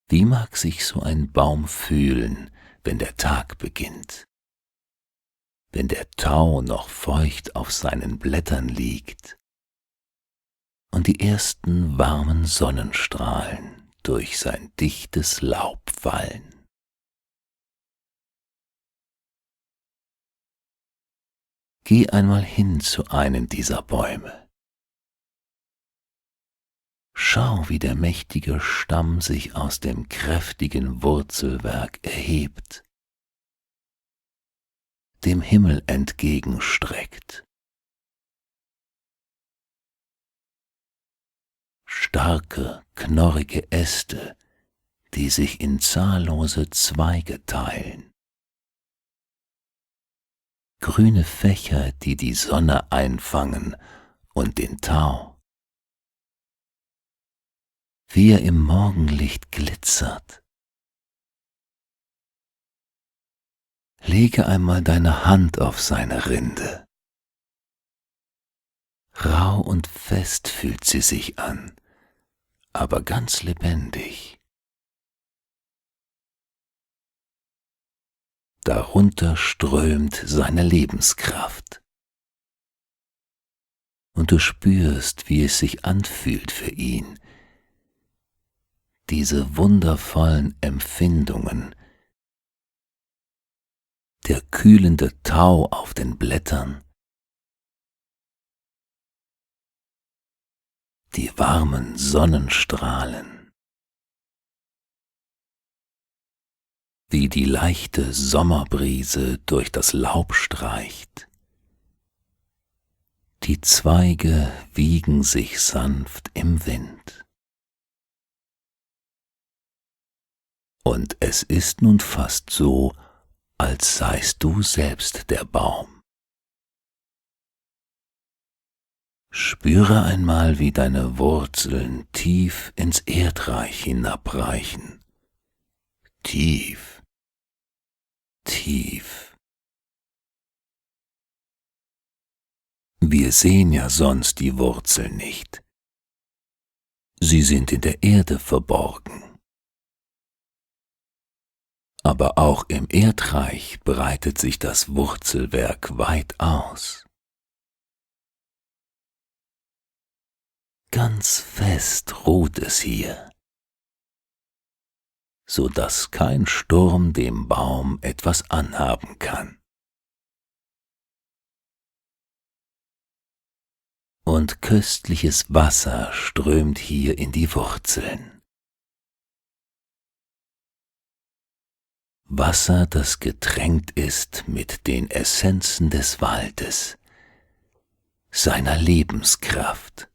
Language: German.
Wie mag sich so ein Baum fühlen, wenn der Tag beginnt, wenn der Tau noch feucht auf seinen Blättern liegt und die ersten warmen Sonnenstrahlen durch sein dichtes Laub fallen? Geh einmal hin zu einem dieser Bäume. Schau, wie der mächtige Stamm sich aus dem kräftigen Wurzelwerk erhebt, dem Himmel entgegenstreckt. Starke, knorrige Äste, die sich in zahllose Zweige teilen. Grüne Fächer, die die Sonne einfangen und den Tau. Wie er im Morgenlicht glitzert. Lege einmal deine Hand auf seine Rinde. Rau und fest fühlt sie sich an, aber ganz lebendig. Darunter strömt seine Lebenskraft. Und du spürst, wie es sich anfühlt für ihn, diese wundervollen Empfindungen, der kühlende Tau auf den Blättern, die warmen Sonnenstrahlen, wie die leichte Sommerbrise durch das Laub streicht. Die Zweige wiegen sich sanft im Wind. Und es ist nun fast so, als seist du selbst der Baum. Spüre einmal, wie deine Wurzeln tief ins Erdreich hinabreichen. Tief, tief. Wir sehen ja sonst die Wurzeln nicht. Sie sind in der Erde verborgen. Aber auch im Erdreich breitet sich das Wurzelwerk weit aus. Ganz fest ruht es hier, so dass kein Sturm dem Baum etwas anhaben kann. Und köstliches Wasser strömt hier in die Wurzeln. Wasser, das getränkt ist mit den Essenzen des Waldes, seiner Lebenskraft.